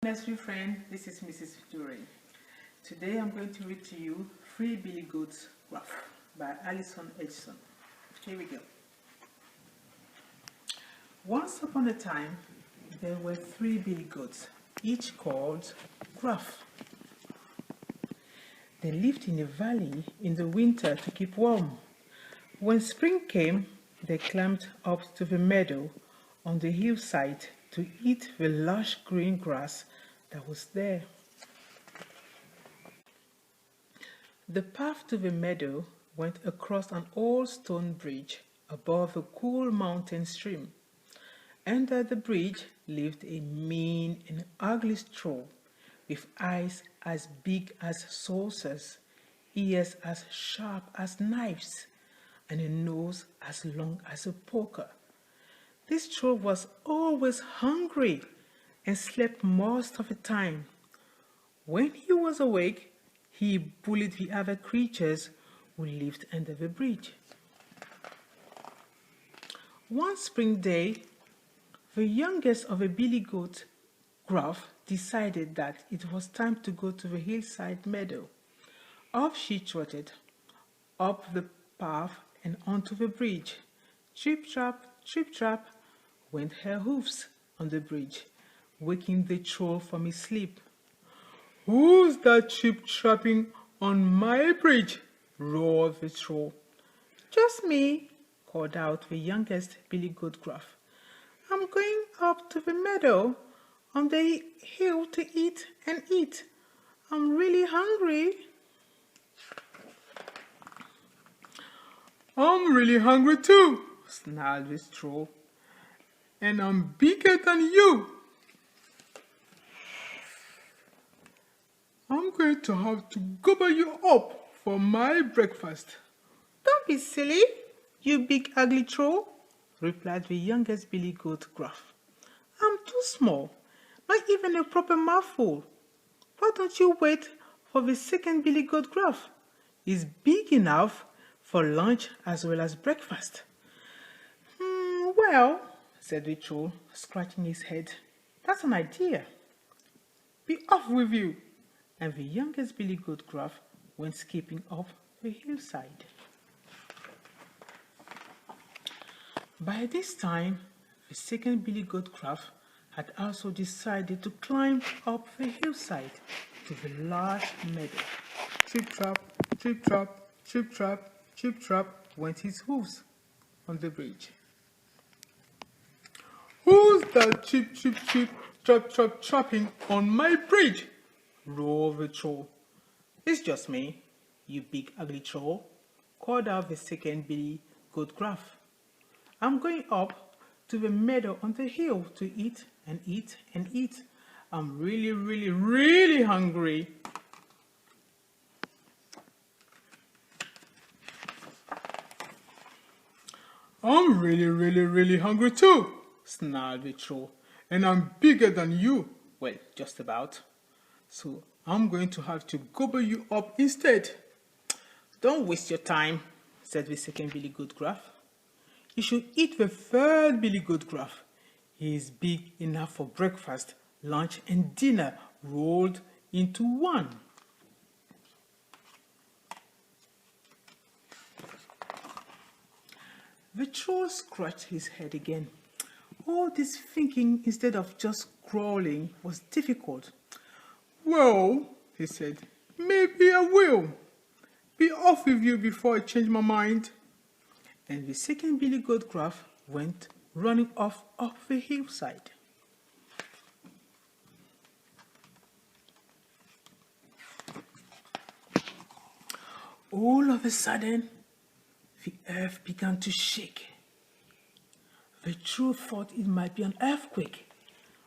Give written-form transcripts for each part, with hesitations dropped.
Nursery friend, this is Mrs. Douhoure. Today I'm going to read to you Three Billy Goats Gruff by Alison Edgson. Here we go. Once upon a time, there were 3 billy goats, each called Gruff. They lived in a valley in the winter to keep warm. When spring came, they climbed up to the meadow on the hillside to eat the lush green grass that was there. The path to the meadow went across an old stone bridge above a cool mountain stream. Under the bridge lived a mean and ugly troll with eyes as big as saucers, ears as sharp as knives, and a nose as long as a poker. This troll was always hungry and slept most of the time. When he was awake, he bullied the other creatures who lived under the bridge. One spring day, the youngest of the billy goat Gruff decided that it was time to go to the hillside meadow. Off she trotted, up the path and onto the bridge. Trip trap, went her hoofs on the bridge, waking the troll from his sleep. "Who's that trip trapping on my bridge?" roared the troll. "Just me," called out the youngest billy goat Gruff. "I'm going up to the meadow on the hill to eat and eat. I'm really hungry." "I'm really hungry too," snarled the troll. "And I'm bigger than you. I'm going to have to gobble you up for my breakfast." "Don't be silly, you big ugly troll," replied the youngest billy goat Gruff. "I'm too small, not even a proper mouthful. Why don't you wait for the second billy goat Gruff? He's big enough for lunch as well as breakfast." "Well," said the troll, scratching his head, "that's an idea. Be off with you." And the youngest billy goat Gruff went skipping up the hillside. By this time, the second billy goat Gruff had also decided to climb up the hillside to the large meadow. Trip trap, trip trap, trip trap, trip trap went his hoofs on the bridge. "Who's that chip chip chip trap trap trapping on my bridge?" roared the troll. "It's just me, you big ugly troll," called out the second billy goat Gruff. "I'm going up to the meadow on the hill to eat and eat and eat. I'm really, really, really hungry." "I'm really, really, really hungry too," snarled the troll. "And I'm bigger than you. Well, just about. So I'm going to have to gobble you up instead." "Don't waste your time," said the second billy goat Gruff. "You should eat the third billy goat Gruff. He is big enough for breakfast, lunch, and dinner rolled into one." The troll scratched his head again. All this thinking instead of just crawling was difficult. "Well," he said, "maybe I will. Be off with you before I change my mind." And the second billy goat Gruff went running off up the hillside. All of a sudden, the earth began to shake. The troll thought it might be an earthquake,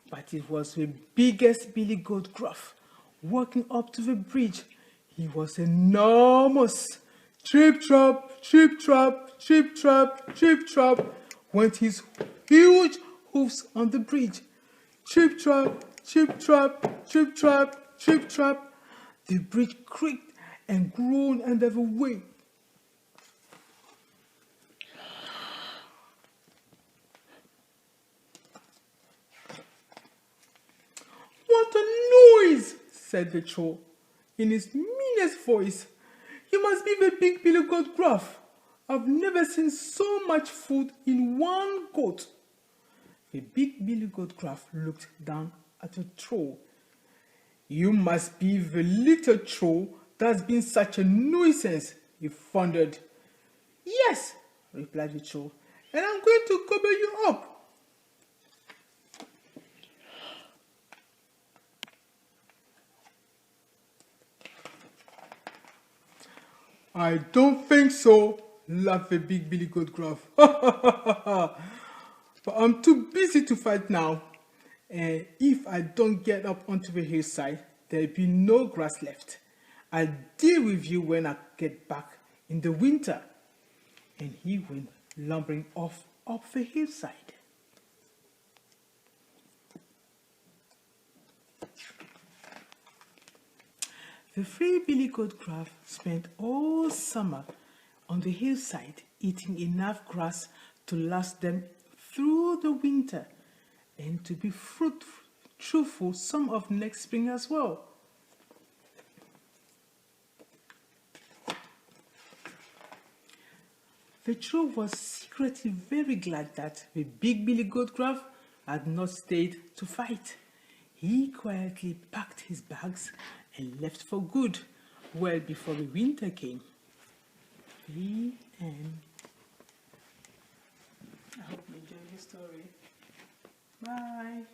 but it was the biggest billy goat Gruff walking up to the bridge. He was enormous. Trip trap, trip trap, trip trap, trip trap went his huge hoofs on the bridge. Trip trap, trip trap, trip trap, trip trap. The bridge creaked and groaned under the weight. "What on said the troll in his meanest voice. "You must be the big Billy Goat Gruff. I've never seen so much food in one goat." The big Billy Goat Gruff looked down at the troll. "You must be the little troll that's been such a nuisance," he thundered. "Yes," replied the troll, "and I'm going to gobble you up." "I don't think so," laughed the big Billy Goat Gruff. "But I'm too busy to fight now. And if I don't get up onto the hillside, there'll be no grass left. I'll deal with you when I get back in the winter." And he went lumbering off up the hillside. The three Billy Goat Gruff spent all summer on the hillside eating enough grass to last them through the winter and to be truthful some of next spring as well. The troll was secretly very glad that the big Billy Goat Gruff had not stayed to fight. He quietly packed his bags and left for good, well before the winter came. The end. I hope you enjoyed the story. Bye.